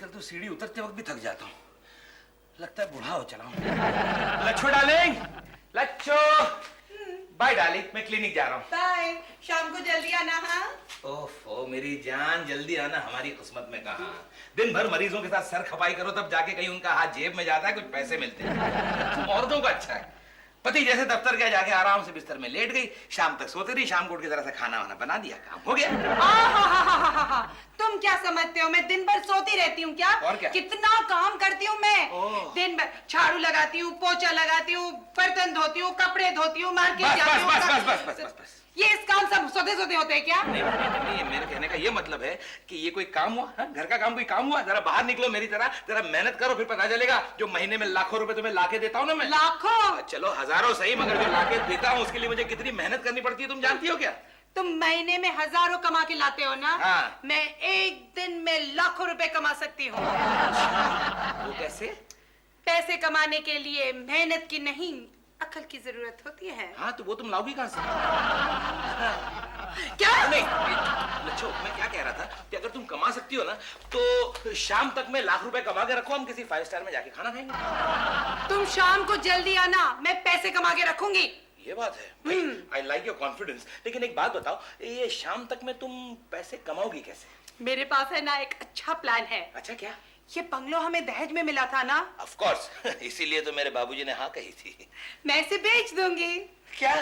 आजकल तो सीढ़ी उतरते वक्त भी थक जाता हूँ, लगता है बूढ़ा हो चला हूँ। लच्छो डार्लिंग, लच्छो। बाय डार्लिंग, मैं क्लिनिक जा रहा हूँ। बाय, शाम को जल्दी आना। हाँ ओफो मेरी जान, जल्दी आना हमारी किस्मत में कहाँ। दिन भर मरीजों के साथ सर खपाई करो, तब जाके कहीं उनका हाथ जेब में जाता है, कुछ पैसे मिलते हैं। तुम औरतों का अच्छा है, पति जैसे दफ्तर गया, जाके आराम से बिस्तर में लेट गई, शाम तक सोती रही, शाम को उठ के जरा सा खाना वाना बना दिया, काम हो गया। तुम क्या समझते हो मैं दिन भर सोती रहती हूँ क्या? और क्या? कितना काम करती हूँ मैं। दिन भर झाड़ू लगाती हूँ, पोछा लगाती हूँ, बर्तन धोती हूँ, कपड़े धोती हूँ, मार्केट जाती हूँ। बस ये इस काम सब सोते सोते होते हैं क्या? नहीं, मेरे कहने का ये मतलब है कि ये कोई काम हुआ? हा? घर का काम कोई काम हुआ? जरा बाहर निकलो मेरी तरह, जरा मेहनत करो, फिर पता चलेगा। जो महीने में लाखों रुपए तुम्हें लाके देता हूँ ना मैं। लाखों? चलो हजारों सही, मगर जो लाके देता हूँ उसके लिए मुझे कितनी मेहनत करनी पड़ती है तुम जानती हो क्या? तुम महीने में हजारों कमा के लाते हो ना? हाँ। मैं एक दिन में लाखों रुपए कमा सकती हूँ। वो कैसे? पैसे कमाने के लिए मेहनत की नहीं, अकल की जरूरत होती है। हाँ, तो वो तुम लाओगी कहाँ से? क्या? नहीं, लच्छो, मैं क्या कह रहा था कि अगर तुम कमा सकती हो ना, तो शाम तक मैं लाख रुपए कमा के रखो, हम किसी 5 स्टार में जाके खाना खाएंगे। तुम शाम को जल्दी आना, मैं पैसे कमा के रखूंगी। ये बात है। I like your confidence. लेकिन एक बात बताओ, ये शाम तक में तुम पैसे कमाओगी कैसे? मेरे पास है ना एक अच्छा प्लान है। अच्छा, क्या? ये बंगलो हमें दहेज में मिला था ना? Of course. इसीलिए तो मेरे बाबूजी ने हाँ कही थी। मैं इसे बेच दूंगी। क्या?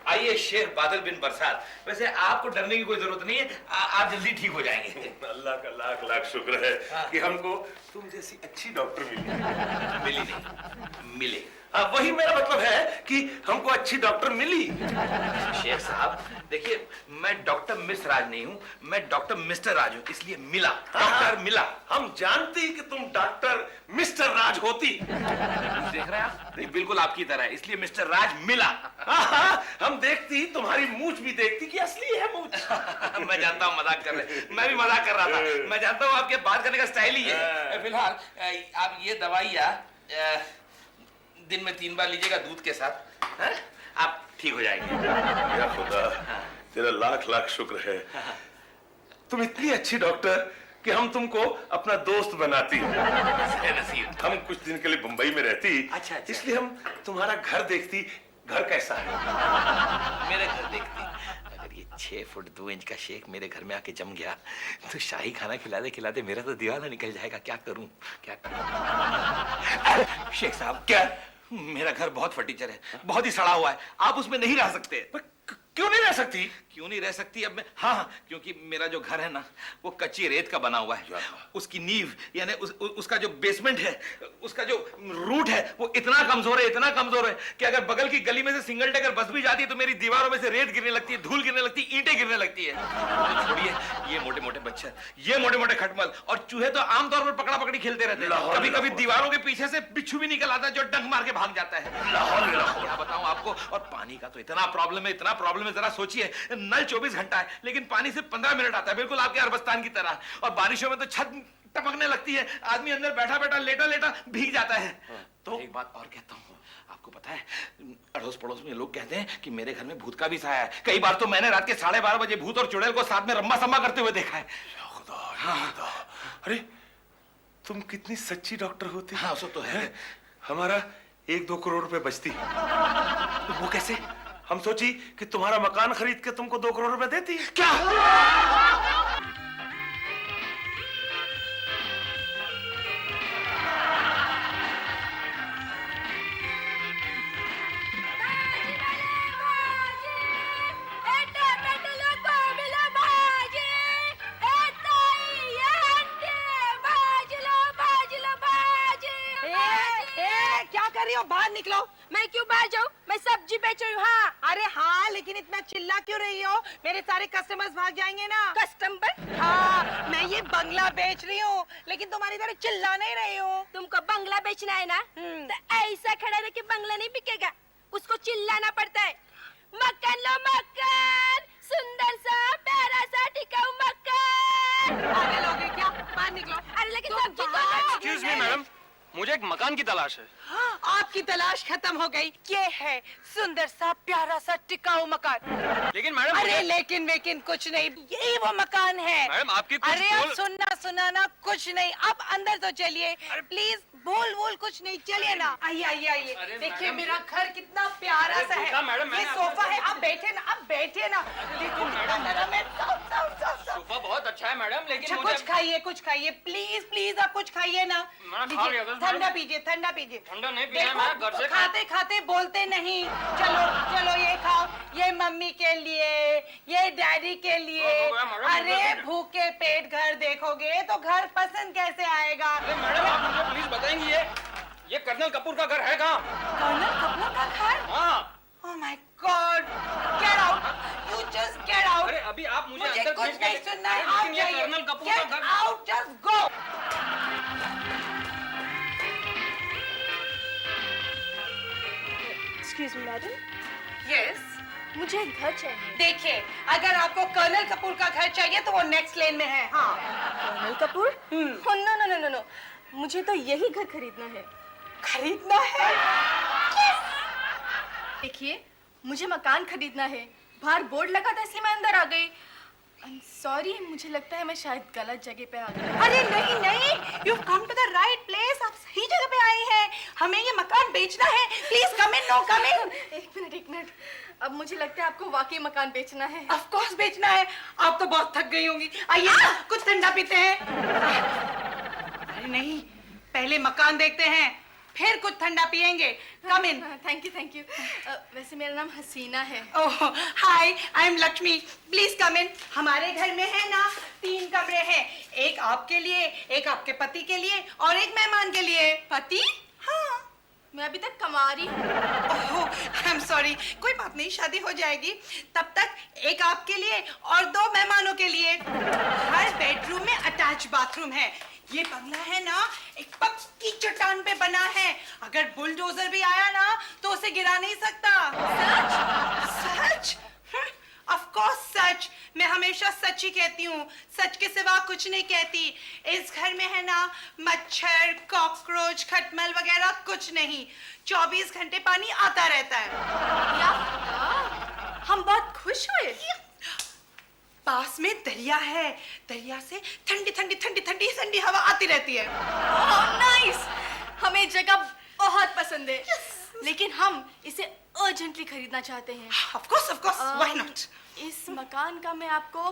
आइए शेख बादल बिन बरसात, वैसे आपको डरने की कोई जरूरत नहीं है, आप जल्दी ठीक हो जाएंगे। अल्लाह का लाख लाख शुक्र है कि हमको तुम जैसी अच्छी डॉक्टर मिली। मिली नहीं, मिले। हाँ, वही मेरा मतलब है कि हमको अच्छी डॉक्टर मिली। शेख साहब देखिए, मैं डॉक्टर मिस राज नहीं हूँ, मैं डॉक्टर मिस्टर राज हूँ, इसलिए मिला, डॉक्टर मिला। हम जानती कि तुम डॉक्टर मिस्टर राज होती। देख रहे हैं आप? नहीं, बिल्कुल आपकी तरह है, इसलिए मिस्टर राज मिला। हाँ, हम देखती, तुम्हारी मूछ भी देखती कि असली है मूछ। मैं जानता हूँ मजाक कर रहे हैं, मैं भी मजाक कर रहा था, मैं जानता हूँ आपके बात करने का स्टाइल ही है। फिलहाल आप ये दवाइयाँ दिन में 3 बार लीजिएगा दूध के साथ, है? आप ठीक हो जाएंगे। या खुदा, तेरा लाख लाख शुक्र है, तुम इतनी अच्छी डॉक्टर कि हम तुमको अपना दोस्त बनाती। हम कुछ दिन के लिए मुंबई में रहती। अच्छा। इसलिए हम तुम्हारा घर देखती, घर कैसा है। मेरे घर देखती, अगर ये 6 फुट 2 इंच का शेख मेरे घर में आके जम गया तो शाही खाना खिलाते खिलाते मेरा तो दीवाना निकल जाएगा। क्या करूं, क्या करूं? शेख साहब, क्या? मेरा घर बहुत फटीचर है, बहुत ही सड़ा हुआ है, आप उसमें नहीं रह सकते। क्यों नहीं रह सकती? क्यों नहीं रह सकती? अब मैं, हाँ, क्योंकि मेरा जो घर है ना, वो कच्ची रेत का बना हुआ है। उसकी नींव यानी उसका जो बेसमेंट है, उसका जो रूट है, वो इतना कमजोर है, इतना कमजोर है कि अगर बगल की गली में से सिंगल टेकर बस भी जाती है तो मेरी दीवारों में से रेत गिरने लगती है, धूल गिरने लगती है, ईंटें गिरने लगती है। तो छोड़िए ये मोटे मोटे बच्चे, ये मोटे मोटे खटमल और चूहे तो आमतौर पर पकड़ा पकड़ी खेलते रहते हैं। कभी कभी दीवारों के पीछे से बिच्छू भी निकल आता है जो डंक मार के भाग जाता है। क्या बताऊं आपको। और पानी का तो इतना प्रॉब्लम है, इतना प्रॉब्लम है, जरा सोचिए, नल 24 घंटा है लेकिन पानी सिर्फ 15 मिनट आता है, बिल्कुल आपके अरबस्तान की तरह। और बारिशों में तो छत टपकने लगती है, आदमी अंदर बैठा बैठा लेटा लेटा भीग जाता है। तो एक बात और कहता हूँ, आपको पता है अड़ोस पड़ोस में लोग कहते हैं कि मेरे घर में भूत का भी साया है। कई बार तो मैंने रात के 12:30 बजे भूत और चुड़ैल को साथ में रम्मा सम्मा करते हुए देखा है। खुदा, अरे तुम कितनी सच्ची डॉक्टर होती। हाँ, सो तो है। हमारा 1-2 करोड़ रुपए बचती। वो कैसे? हम सोची कि तुम्हारा मकान खरीद के तुमको 2 करोड़ रुपए देती। क्या? बाहर निकलो। मैं क्यों बाहर जाऊँ? मैं सब्जी बेच रही हूँ। हाँ। अरे हाँ, लेकिन इतना चिल्ला क्यों रही हो? मेरे सारे कस्टमर्स भाग जाएंगे ना। कस्टमर? हाँ, मैं ये बंगला बेच रही हूँ, लेकिन तुम्हारी तरह चिल्ला नहीं रही हूँ। तुमको बंगला बेचना है ना, तो ऐसा खड़ा रह के बंगला नहीं बिकेगा, उसको चिल्लाना पड़ता है। मक्खन लो मक्खन, सुंदर सा प्यारा सा टिकाऊ मक्खन। आगे लोगे क्या? बाहर निकलो। अरे लेकिन तुम सब्जी तो बाहर- एक्सक्यूज मी मैडम, मुझे एक मकान की तलाश है। आपकी तलाश खत्म हो गई। ये है सुंदर सा प्यारा सा टिकाऊ मकान। लेकिन मैडम अरे लेकिन वेकिन कुछ नहीं, यही वो मकान है। मैडम आपकी कुछ अरे आप बोल- सुनना सुनाना कुछ नहीं, आप अंदर तो चलिए प्लीज। बोल बोल कुछ नहीं, चलिए ना। आइए आइए आइए, अरे देखिए मैडम, मेरा घर कितना प्यारा अरे सा देखा है। मैडम, ये मैंने सोफा है, आप बैठे ना, आप बैठिए ना। देखो कितना नरम है। सोफा बहुत अच्छा है मैडम, लेकिन अच्छा मुझे कुछ खाइए, कुछ खाइए प्लीज प्लीज, आप कुछ खाइए ना। मैं खा लिया था, ठंडा मैडम। पीजिए, ठंडा पीजिए। ठंडा नहीं पीना है, देखो, मैं घर से खाते खाते बोलते नहीं। चलो चलो ये खाओ, ये मम्मी के लिए, ये डैडी के लिए। हो गया, मैडम, अरे हो गया। भूखे पेट घर देखोगे तो घर पसंद कैसे आएगा? अरे मैडम आप मुझे प्लीज बताएंगी ये कर्नल कपूर का घर है कहाँ? कर्नल कपूर का घर? हाँ। Oh my God! Get out! You just get out! अरे अभी आप मुझे मुझे अंदर कुछ भेज नहीं के- सुनना है, अरे आप लेकिन ये जाइए। कर्नल कपूर का Get घर। out! Just go! Excuse me madam, Yes. मुझे एक घर चाहिए। देखिए, अगर आपको कर्नल कपूर का घर चाहिए तो वो नेक्स्ट लेन में है। हाँ। Colonel Kapoor? No no no no no, मुझे तो यही घर खरीदना है। खरीदना है? देखिए, मुझे मकान खरीदना है। बाहर बोर्ड लगा था इसलिए मैं अंदर आ गई। सॉरी, मुझे लगता है मैं शायद गलत जगह पे आ गई। अरे नहीं नहीं, you come to the right place. आप सही जगह पे आए हैं। हमें ये मकान बेचना है। प्लीज कम इन, नो कम इन। एक मिनट एक मिनट, अब मुझे लगता है आपको वाकई मकान बेचना है। ऑफ कोर्स बेचना है। आप तो बहुत थक गई होंगी। आइए ना, कुछ ठंडा पीते हैं। अरे नहीं, पहले मकान देखते हैं, फिर कुछ ठंडा पिएंगे। Come in. Thank you. वैसे मेरा नाम हसीना है। Oh hi, I am Lakshmi. Please come in. हमारे घर में है ना 3 कमरे हैं, एक आपके लिए, एक आपके पति के लिए और एक मेहमान के लिए। पति? हाँ। मैं अभी तक कमारी हूँ। ओह आई एम सॉरी, कोई बात नहीं, शादी हो जाएगी। तब तक एक आपके लिए और 2 मेहमानों के लिए। हर बेडरूम में अटैच बाथरूम है। ये बंगला है ना एक पक्की चट्टान पे बना है। अगर बुलडोजर भी आया ना तो उसे गिरा नहीं सकता। सच? ऑफ कोर्स सच। मैं हमेशा सच ही कहती हूँ, सच के सिवा कुछ नहीं कहती। इस घर में है ना मच्छर, कॉकरोच, खटमल वगैरह कुछ नहीं। 24 घंटे पानी आता रहता है। या हम बहुत खुश हुए। पास में दरिया है, दरिया से ठंडी ठंडी ठंडी ठंडी ठंडी हवा आती रहती है। ओह नाइस, हमें जगह बहुत पसंद है। लेकिन हम इसे अर्जेंटली खरीदना चाहते हैं। Of course, why not? इस मकान का मैं आपको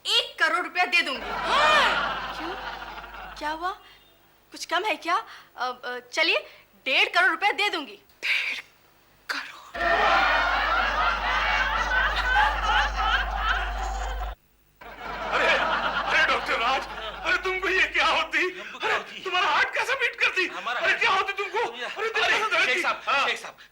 1 करोड़ रुपया दे दूंगी। क्यों? क्या हुआ? कुछ कम है क्या? चलिए 1.5 करोड़ रुपया दे दूंगी। 1.5 करोड़? अरे डॉक्टर राज, अरे तुमको ये क्या होती? अरे तुम्हारा हार्ट कैसे बीट करती? अरे क्या होती तुमको? अरे दिल कैसे धड़कती?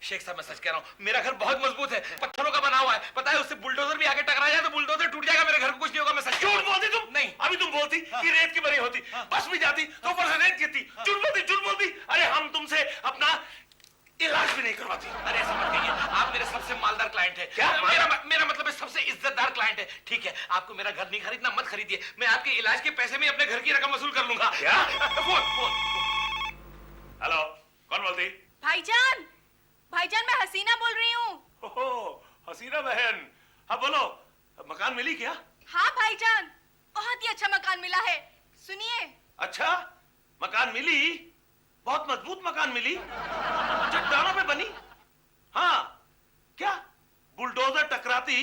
शेख साहब मैं सच कह रहा हूँ, मेरा घर बहुत मजबूत है, पत्थरों का बना हुआ है। पता है, उससे बुलडोजर भी आके टकरा जाए तो बुलडोजर टूट जाएगा, मेरे घर को कुछ नहीं होगा। मैं सच झूठ बोलती तुम? नहीं। अभी तुम बोलती कि रेत की बनी होती, बस भी जाती तो ऊपर से रेत गिरती। झूठ बोलती। अरे हम तुमसे अपना इलाज भी नहीं करवाती। अरे ऐसा मत कहिए, आप मेरे सबसे मालदार क्लाइंट है। क्या? मेरा मतलब है सबसे इज्जतदार क्लाइंट है। ठीक है, आपको मेरा घर नहीं खरीदना, मत खरीदिए। मैं आपके इलाज के पैसे में अपने घर की रकम वसूल कर लूंगा। क्या? फोन। हेलो, कौन बोलती? भाईजान, भाईजान मैं हसीना बोल रही हूँ। ओहो, हसीना बहन। हाँ बोलो, मकान मिली क्या? हाँ भाईजान, बहुत ही अच्छा मकान मिला है। सुनिए। अच्छा, मकान मिली? बहुत मजबूत मकान मिली, चट्टानों पे बनी। हाँ, क्या बुलडोजर टकराती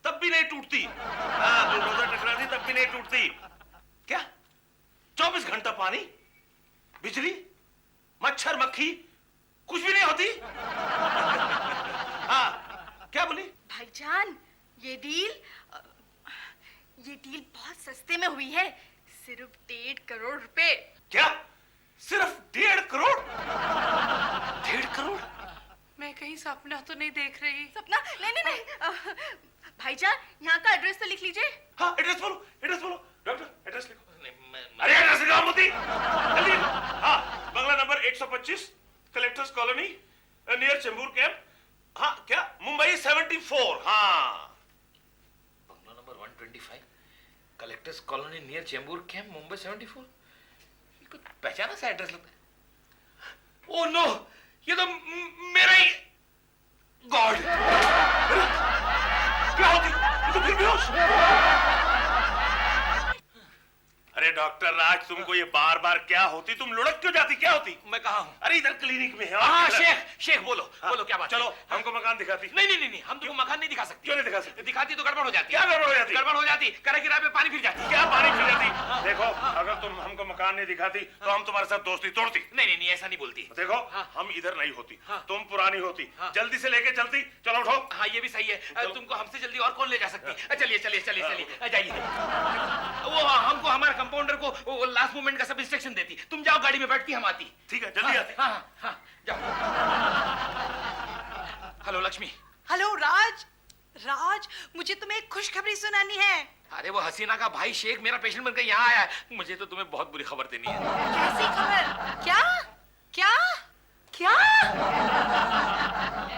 तब भी नहीं टूटती? हाँ, बुलडोजर टकराती तब भी नहीं टूटती। क्या 24 घंटा पानी, बिजली, मच्छर मक्खी कुछ भी नहीं होती? हाँ, क्या बोली? भाईजान, ये डील बहुत सस्ते में हुई है। सिर्फ 1.5 करोड़ रुपए। क्या सिर्फ 1.5 करोड़? 1.5 करोड़? मैं कहीं सपना तो नहीं देख रही? सपना? नहीं। भाईजान, यहाँ का एड्रेस तो लिख लीजिए। हाँ, एड्रेस बोलो। डॉक्टर एड्रेस लिखो। अरे एड्रेस लिखो मोती, जल्दी। हाँ, बंगला number 125, collectors colony, near Chembur camp. हाँ, क्या मुंबई 74। हाँ, बंगला number 125, collectors colony near Chembur camp, Mumbai 74। कुछ पहचाना सा एड्रेस लगता है। ओ नो, ये तो मेरा ही गॉड। क्या होती? ये तो फिर बेहोश। अरे डॉक्टर राज, तुमको ये बार बार क्या होती? तुम लुढ़क क्यों जाती? क्या होती? मैं कहा हूँ? अरे इधर क्लिनिक में है। हाँ इधर। शेख बोलो। बोलो क्या बात? चलो हमको मकान दिखाती। नहीं, हम तुमको मकान नहीं दिखा सकते। क्यों नहीं दिखा सकते? दिखाती तो गड़बड़ हो जाती। क्या गड़बड़ हो जाती? गड़बड़ हो जाती, करे किराए पे पानी फिर जाती। क्या पानी फिर जाती? देखो, अगर तुम हमको मकान नहीं दिखाती तो हम तुम्हारे साथ दोस्ती तोड़ती। नहीं, ऐसा नहीं बोलती। देखो, हम इधर नहीं होती, तुम पुरानी होती, जल्दी से लेके चलती। चलो उठो। हाँ ये भी सही है। तुमको हमसे जल्दी और कौन ले जा सकती? चलिए जाइए। वो हमको, हमारे कंपाउंडर को वो लास्ट मोमेंट का सब इंस्ट्रक्शन देती। तुम जाओ, गाड़ी में बैठती, हम आती। ठीक है, जल्दी आती। हाँ, जाओ। हेलो लक्ष्मी। हेलो राज। राज, मुझे तुम्हें एक खुशखबरी सुनानी है। अरे वो हसीना का भाई शेख मेरा पेशेंट बनकर यहाँ आया है। मुझे तो तुम्हें बहुत बुरी खबर देनी है। कैसी खबर? क्या?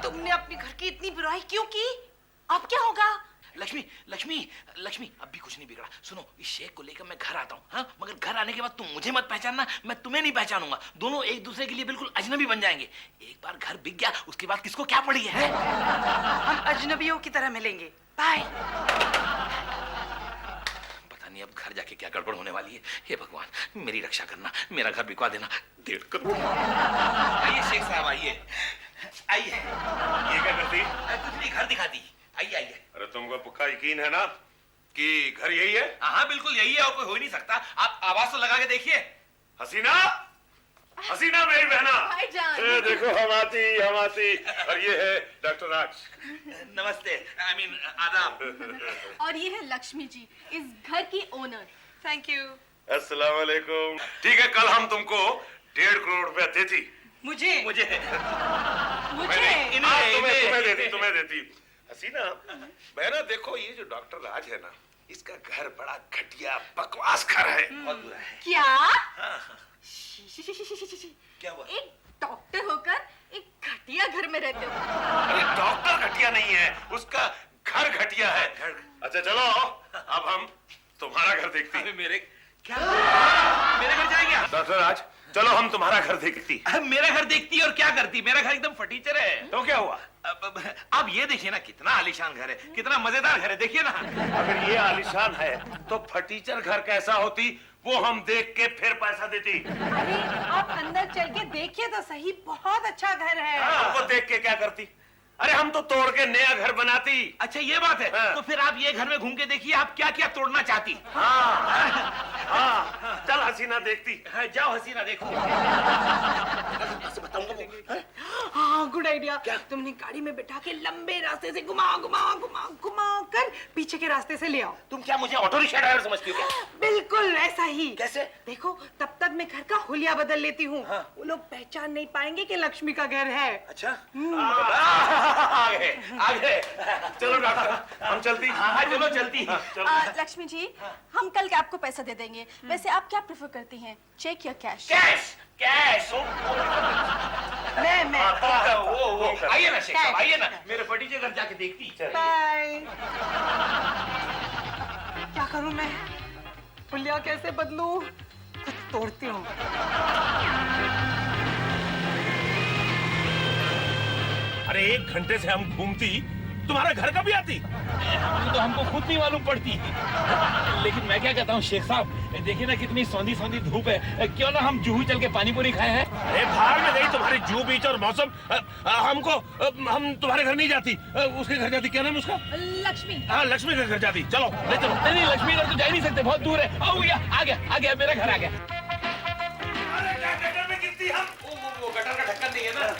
तुमने अपने घर की इतनी बुराई क्यों की? अब क्या होगा? लक्ष्मी, अब भी कुछ नहीं बिगड़ा। सुनो, इस शेख को लेकर मैं घर आता हूँ, हाँ? मगर घर आने के बाद तुम मुझे मत पहचानना, मैं तुम्हें नहीं पहचानूंगा। दोनों एक दूसरे के लिए बिल्कुल अजनबी बन जाएंगे। एक बार घर बिक गया, उसके बाद किसको क्या पड़ी है? हम अजनबियों की तरह मिलेंगे। बाय। पता नहीं अब घर जाके क्या गड़बड़ होने वाली है। हे भगवान, मेरी रक्षा करना, मेरा घर बिकवा देना। 1.5 करोड़। आइए शेख साहब, आइए। ये क्या करती? कुछ नहीं, घर दिखा दी। आइए। अरे तुमको पक्का यकीन है ना कि घर यही है? हाँ बिल्कुल यही है, और कोई हो ही नहीं सकता। आप आवाज तो लगा के देखिए। हसीना मेरी बहना। भाईजान। ए, देखो हम आती। और ये है डॉक्टर राज। नमस्ते, आई मीन आदाब। और ये है लक्ष्मी जी, इस घर की ओनर। Thank you. अस्सलाम वालेकुम। ठीक है, कल हम तुमको 1.5 करोड़ रुपया देती। मुझे तुम्हें देती। हसीना बहना, देखो ये जो डॉक्टर राज है ना, इसका घर बड़ा घटिया बकवास घर है। बहुत बुरा है। क्या? क्या हुआ? एक डॉक्टर होकर एक घटिया घर में रहते हो? अरे डॉक्टर घटिया नहीं है, उसका घर घटिया है। अच्छा चलो, अब हम तुम्हारा घर देखते हैं। मेरे घर जाएंगे? डॉक्टर राज, चलो हम तुम्हारा घर देखती। मेरा घर देखती और क्या करती? मेरा घर एकदम फटीचर है। तो क्या हुआ? अब ये देखिए ना, कितना आलीशान घर है, कितना मजेदार घर है, देखिए ना। अगर ये आलीशान है तो फटीचर घर कैसा होती, वो हम देख के फिर पैसा देती। अरे आप अंदर चल के देखिए तो सही, बहुत अच्छा घर है। हमको देख के क्या करती? अरे हम तो तोड़ के नया घर बनाती। अच्छा ये बात है। हाँ। तो फिर आप ये घर में घूम के देखिए, आप क्या क्या तोड़ना चाहती। हाँ, चल हसीना देखती। जाओ हसीना देखो। हाँ गुड आइडिया। तुमने गाड़ी में बैठा के लंबे रास्ते से घुमा कर पीछे के रास्ते से ले आओ। तुम क्या मुझे ऑटो रिक्शा ड्राइवर समझती हो क्या? बिल्कुल ऐसा ही। कैसे? देखो, तब तक मैं घर का हुलिया बदल लेती हूँ। हाँ। वो लोग पहचान नहीं पाएंगे कि लक्ष्मी का घर है। अच्छा आगे चलो डॉक्टर, हम चलती। हाँ चलो चलती। लक्ष्मी जी, हम कल के आपको पैसा दे देंगे। वैसे आप क्या प्रेफर करती हैं, चेक या कैश? कैश। मैं वो आइए ना शेख साहब, आइए ना, मेरे फटीचे घर जाके देखती। बाय। क्या करूं मैं? हुलिया कैसे बदलूं? कुछ तोड़ती हूँ। अरे 1 घंटे से हम घूमती, तुम्हारा घर कभी आती? तो हमको खुद नहीं मालूम पड़ती। लेकिन मैं क्या कहता हूँ शेख साहब, देखिए ना कितनी सौंधी धूप है, क्यों ना हम जूहू चल के पानी पूरी खाए हैं? अरे भाड़ में गई तुम्हारी जू बीच और मौसम। हम तुम्हारे घर नहीं जाती, उसके घर जाती। क्या नाम उसका? लक्ष्मी। हाँ, लक्ष्मी के घर जाती। चलो ले चलो। नहीं लक्ष्मी घर तो जा ही नहीं सकते, बहुत दूर है। आओ भैया, आ गया मेरा घर आ गया। अरे क्या गटर में गिरती हम? वो गटर का ढक्कन नहीं है ना?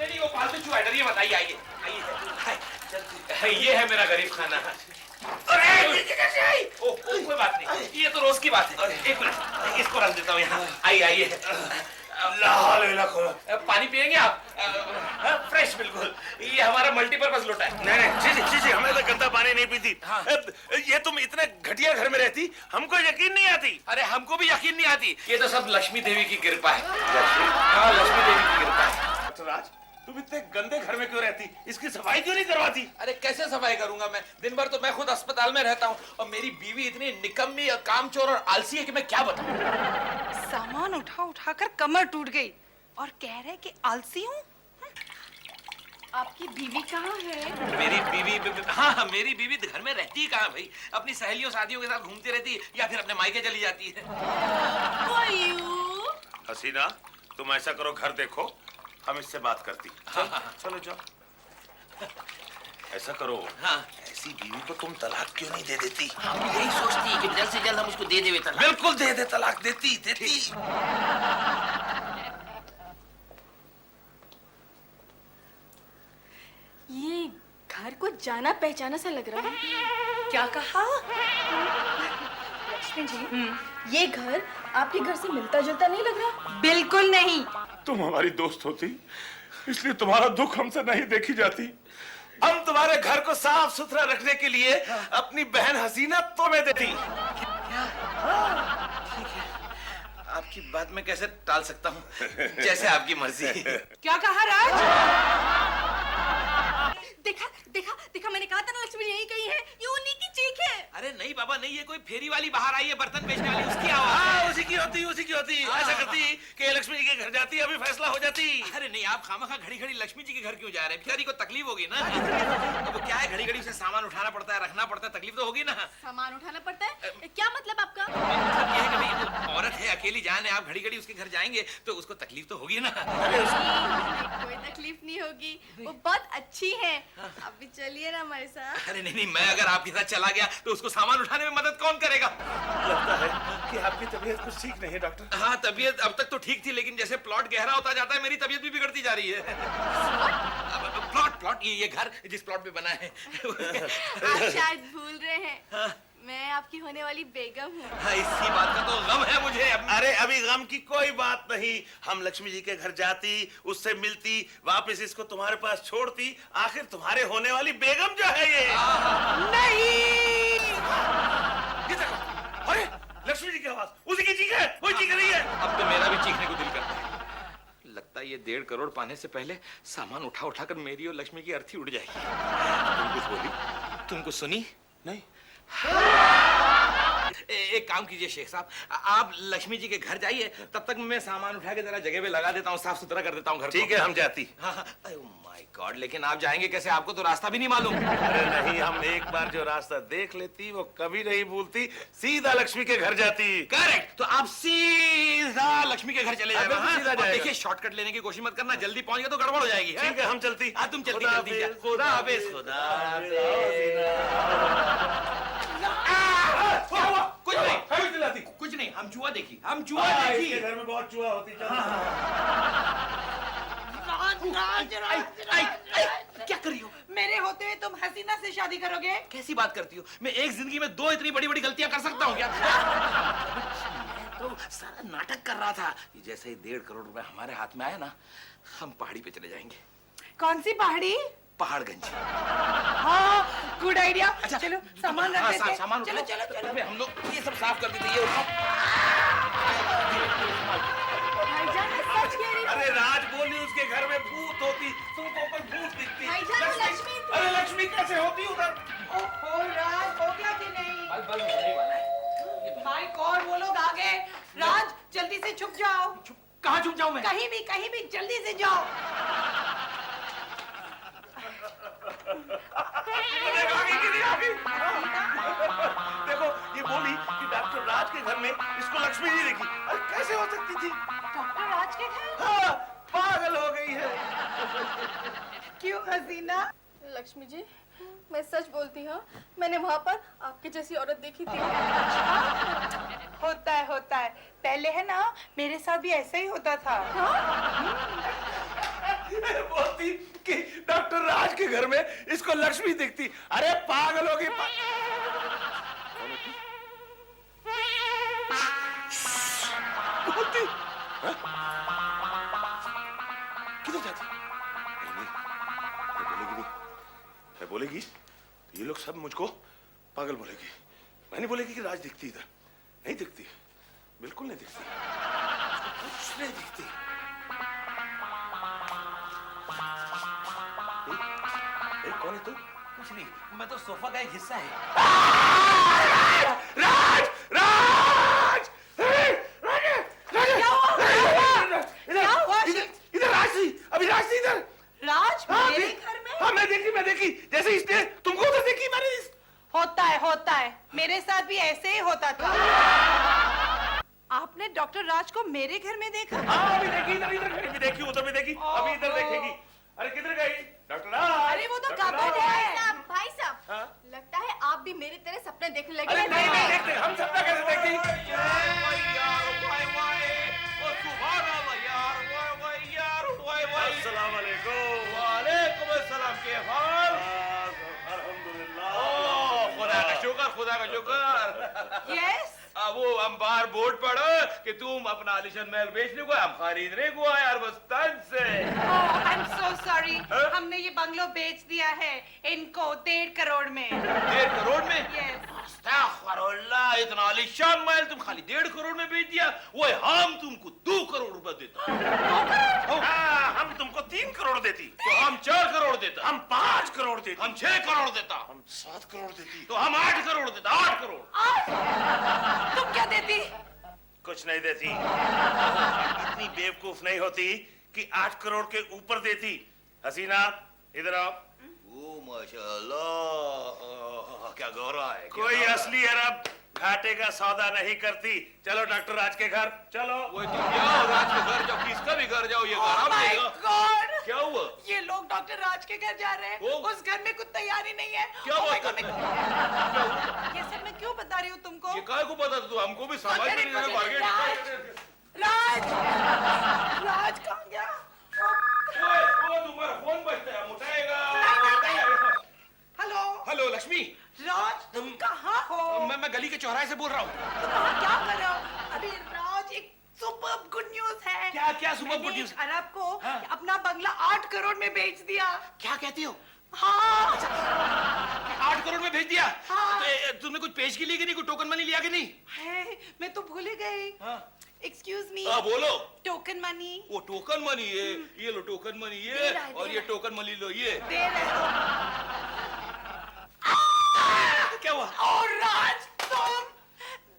नहीं वो फालतू चूहा है। ये बताइए, आइए। ये है मेरा गरीब खाना। अरे कैसे आई? कोई बात नहीं, ये तो रोज की बात है। 1 मिनट, इसको रख देता हूँ यहाँ। आइए। पानी पियेंगे आप? फ्रेश बिल्कुल। ये हमारा मल्टीपर्पज लोटा है। नहीं, जी, हमें तो गंदा पानी नहीं पीती। हाँ। ये तुम इतने घटिया घर में रहती, हमको यकीन नहीं आती। अरे हमको भी यकीन नहीं आती। ये तो सब लक्ष्मी देवी की कृपा है। हाँ, लक्ष्मी देवी की कृपा है। राज, तुम इतने गंदे घर में क्यों रहती? इसकी सफाई क्यों नहीं करवाती? अरे कैसे सफाई करूंगा मैं? दिन भर तो मैं खुद अस्पताल में रहता हूँ, और मेरी बीवी इतनी निकम्मी और कामचोर और आलसी है कि मैं क्या बताऊँ। सामान उठा कर कमर टूट गई, और कह रहे कि आलसी हूँ। आपकी बीवी कहाँ है? मेरी बीवी, हाँ मेरी बीवी घर में रहती है कहाँ भाई? अपनी सहेलियों साथियों के साथ घूमती रहती है या फिर अपने मायके चली जाती है। हसीना, तुम ऐसा करो, घर देखो, हम इससे बात करती। चलो जाओ। ऐसा करो, हाँ ऐसी बीवी को तुम तलाक क्यों नहीं दे देती? हम भी यही सोचती है कि जल्द से जल्द हम उसको दे देवे तलाक। बिल्कुल दे दे तलाक, देती। ये घर को जाना पहचाना सा लग रहा है। क्या कहा? लक्ष्मी जी, ये घर आपके घर से मिलता जुलता नहीं लग रहा? बिल्कुल नहीं। तुम हमारी दोस्त होती, इसलिए तुम्हारा दुख हमसे नहीं देखी जाती। हम तुम्हारे घर को साफ सुथरा रखने के लिए अपनी बहन हसीना तुम्हें देती। आपकी बात मैं कैसे टाल सकता हूँ? जैसे आपकी मर्जी। क्या कहा राज? देखा देखा देखा, मैंने कहा था ना लक्ष्मी यही कही है, ये उन्हीं की चीख है। अरे नहीं बाबा नहीं, ये कोई फेरी वाली बाहर आई है बर्तन बेचने वाली, उसकी आवाज। उसी की होती। ऐसा करती कि लक्ष्मी जी के घर जाती, अभी फैसला हो जाती। अरे नहीं, आप खामखा घड़ी घड़ी लक्ष्मी जी के घर क्यों जा रहे हैं? बेचारी को तकलीफ होगी ना। अब वो क्या है, घड़ी घड़ी उसे सामान उठाना पड़ता है, रखना पड़ता है, तकलीफ तो होगी ना। सामान उठाना पड़ता है? क्या मतलब आपका? मतलब ये है कि भाई वो औरत है, अकेली जान है, आप घड़ी घड़ी उसके घर जाएंगे तो उसको तकलीफ तो होगी ना। कोई तकलीफ नहीं होगी, वो बहुत अच्छी है। आप भी चलिए ना हमारे साथ। अरे नहीं, मैं अगर आपके साथ चला गया तो उसको सामान उठाने में मदद कौन करेगा? लगता है कि आपकी तबीयत कुछ ठीक नहीं है डॉक्टर। हाँ तबीयत अब तक तो ठीक थी, लेकिन जैसे प्लॉट गहरा होता जाता है मेरी तबीयत भी बिगड़ती जा रही है। प्लॉट ये घर जिस प्लॉट पे बना है। आप शायद भूल रहे हैं, मैं आपकी होने वाली बेगम हूँ। हाँ, इसी बात का तो गम है मुझे। अरे अभी गम की कोई बात नहीं, हम लक्ष्मी जी के घर जाती, उससे मिलती, वापस इसको तुम्हारे पास छोड़ती। आखिर तुम्हारे होने वाली बेगम जो है ये। नहीं। ये देखो, अरे लक्ष्मी जी की आवाज, उसी की चीख है, वही चीख रही है। अब तो मेरा भी चीखने को दिल करता है। लगता है ये 1.5 करोड़ पाने से पहले सामान उठा उठा कर मेरी और लक्ष्मी की अर्थी उड़ जाएगी। तुम कुछ बोली? तुम कुछ सुनी? नहीं। एक काम कीजिए शेख साहब, आप लक्ष्मी जी के घर जाइए, तब तक मैं सामान उठा के जरा जगह पे लगा देता हूँ, साफ सुथरा कर देता हूँ घर को। ठीक है, हम जाती। हाँ हाँ, माय गॉड, लेकिन आप जाएंगे कैसे? आपको तो रास्ता भी नहीं मालूम। अरे नहीं, हम एक बार जो रास्ता देख लेती वो कभी नहीं भूलती, सीधा लक्ष्मी के घर जाती। करेक्ट, तो आप सीधा लक्ष्मी के घर चले जाएगा। बिल्कुल सीधा जाएगा। देखिए शॉर्टकट लेने की कोशिश मत करना, जल्दी पहुंच गए तो गड़बड़ हो जाएगी। ठीक है, हम चलती। हाँ तुम जल्दी खुदा जल्दी जा। हाफिज। खुदा हाफिज। खुदा कुछ नहीं, हम जुआ देखी, हम जुआ देखी। घर में बहुत चूहा होती। क्या कर रही हो? मेरे होते हुए तुम हसीना से शादी करोगे? कैसी बात करती हो? मैं एक जिंदगी में 2 इतनी बड़ी बड़ी गलतियां कर सकता हूँ क्या? मैं तो सारा नाटक कर रहा था कि जैसे ही 1.5 करोड़ रुपए हमारे हाथ में आया ना, हम पहाड़ी पे चले जाएंगे। कौन सी पहाड़ी? पहाड़गंज। हाँ, गुड आइडिया। चलो सामान रख देते हैं। सामान चलो उठाओ। चलो चलो। हम लोग ये सब साफ कर देते। ये उठाओ। भाईजान मैं सच कह रही हूँ। अरे राज बोली उसके घर में भूत होती, तुमको ऊपर भूत दिखती। भाईजान वो लक्ष्मी थी। अरे लक्ष्मी कैसे होती उधर? ओहो राज, हो गया कि नहीं? बल होने वाला है। भाई कौन वो लोग आ गए? राज जल्दी से छुप जाओ। कहाँ छुप जाऊं मैं? कहीं भी जल्दी से जाओ। देखो ये बोली कि डॉक्टर राज के घर में इसको लक्ष्मी जी देखी। अरे कैसे हो सकती थी? डॉक्टर राज के घर? हाँ, पागल हो गई है। क्यों हसीना? लक्ष्मी जी, मैं सच बोलती हूँ, मैंने वहाँ पर आपकी जैसी औरत देखी थी। होता है। पहले है ना, मेरे साथ भी ऐसा ही होता था। बोलती कि डॉक्टर राज के घर में इसको लक्ष्मी दिखती। अरे पागल हो गई। बोलती हाँ? किधर जाती? नहीं, बोलेगी तो ये लोग सब मुझको पागल बोलेगी। मैं नहीं बोलेगी कि राज दिखती इधर। नहीं दिखती, बिल्कुल नहीं दिखती, कुछ नहीं दिखती। कौन है तू? कुछ नहीं, मैं तो सोफा का एक हिस्सा है। राज! राज! क्या हुआ? साथ भी ऐसे ही होता था। आपने डॉक्टर राज को मेरे घर में देखा? हाँ अभी देखी, इधर भी देखी, उधर भी देखी, अभी इधर देखेगी। अरे किधर गई डॉक्टर राज? अरे वो तो डॉक्टर कपड़ राज। है। भाई साहब, हाँ? लगता है आप भी मेरी तरह सपने देखने लगे अरे हैं। नहीं देखते, हम सपना कैसे देखती? अस्सलाम वालेकुम। वालेकुम अस्सलाम, के हाल? अल्हम्दुलिल्लाह। खुदा का शुक्र, खुदा का शुक्र। यस। अब वो हम बाहर बोर्ड पढ़ो कि तुम अपना आलिशान महल बेचने को, हम खरीदने को आए यार, बस तन से। आई एम सो सॉरी, हाँ? हमने ये बंगलो बेच दिया है इनको 1.5 करोड़ में। 1.5 करोड़ में? यस। अस्तगफुरुल्लाह, इतना आलिशान महल तुम खाली 1.5 करोड़ में बेच दिया? वो हम तुमको 2 करोड़ रुपए देते। हाँ, हम तुमको 3 करोड़ देती, तो हम 4 करोड़ देता, हम 5 करोड़ देती, हम 6 करोड़ देता, हम 7 करोड़ देती। तो हम 8 करोड़ देता, 8 करोड़। तुम क्या देती? कुछ नहीं देती। इतनी बेवकूफ नहीं होती कि 8 करोड़ के ऊपर देती। हसीना इधर आओ। ओ माशाल्लाह, क्या गौरव है। कोई असली अरब घाटे का सौदा नहीं करती। चलो डॉक्टर राज के घर चलो। वो तुम जाओ राज के घर जाओ, किसका भी घर जाओ, ये घर Oh हम my लेगा। God! क्या हुआ? ये लोग डॉक्टर राज के घर जा रहे हैं। वो? उस घर में कुछ तैयारी नहीं है। क्या Oh my बात God, कर मैं- ये सब मैं क्यों बता रही हूँ तुमको? ये काय को पता था? हमको भी समझ में नहीं आया। राज, राज कहाँ गया? वो तुम्हारा फोन बजता है, हम उठाएगा। हेलो, हेलो लक्ष्मी, राज तुम कहाँ हो? मैं गली के चौराहे से बोल रहा हूँ। तुम वहाँ क्या कर रहे हो? अभी राज एक सुपर्ब गुड न्यूज है। क्या superb मैंने good news? एक अरब को हाँ। अपना बंगला 8 करोड़ में बेच दिया। क्या कहती हो? हाँ। 8 करोड़ में भेज दिया? हाँ। तो तुमने कुछ पेश की ली कि नहीं, कुछ टोकन मनी लिया कि नहीं? है, मैं तो भूल ही गई। हाँ। एक्सक्यूज मी, हाँ बोलो। टोकन मनी वो टोकन मनी, ये लो टोकन मनी, दे ये रहा है, और दे ये रहा है। टोकन मनी लो, ये दे रहे हो। क्या हुआ? और राज तुम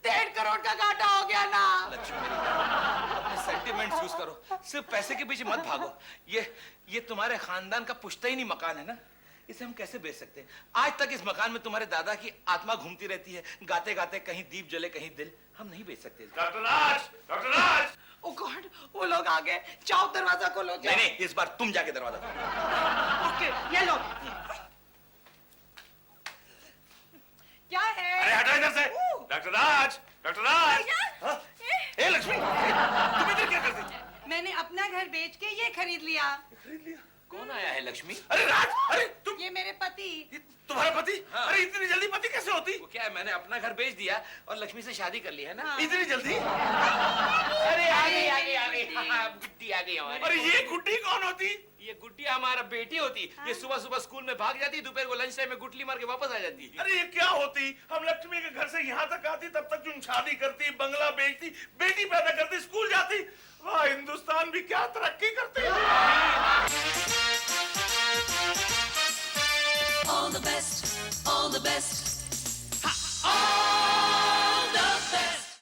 1.5 करोड़ का घाटा हो गया ना। लक्ष्मी अपने सेंटिमेंट्स यूज करो, सिर्फ पैसे के पीछे मत भागो। ये तुम्हारे खानदान का पुश्तैनी मकान है ना, इसे हम कैसे बेच सकते हैं? आज तक इस मकान में तुम्हारे दादा की आत्मा घूमती रहती है, गाते गाते कहीं दीप जले कहीं दिल। हम नहीं बेच सकते इसको। डॉक्टर राज, डॉक्टर राज। ओ गॉड, वो लोग आ गए। जाओ दरवाजा खोलो। नहीं नहीं, इस बार तुम जाके दरवाजा खोलो। ओके, ये लो। क्या है? अरे हटो इधर से। डॉक्टर राज, डॉक्टर राज। हाँ? ए लक्ष्मी, तुम इधर क्या करती? मैंने अपना घर बेच के ये खरीद लिया। खरीद लिया। कौन आया है लक्ष्मी? अरे राज, अरे तुम, ये मेरे पति। ये तुम्हारा पति? हाँ। अरे इतनी जल्दी पति कैसे होती? वो क्या है, मैंने अपना घर बेच दिया और लक्ष्मी से शादी कर ली है ना। हाँ। इतनी जल्दी? अरे आ गई आ गई आ गई, गुड्डी। हाँ, गुड्डी आ गई हमारी। अरे ये गुड्डी कौन होती? ये गुड्डी हमारा बेटी होती। ये सुबह सुबह स्कूल में भाग जाती, दोपहर को लंच टाइम में गुटली मार के वापस आ जाती। अरे ये क्या होती? हम लक्ष्मी के घर से यहाँ तक आती, तब तक तुम शादी करती, बंगला बेचती, बेटी पैदा करती, स्कूल जाती। वाह, हिंदुस्तान भी क्या तरक्की करती है।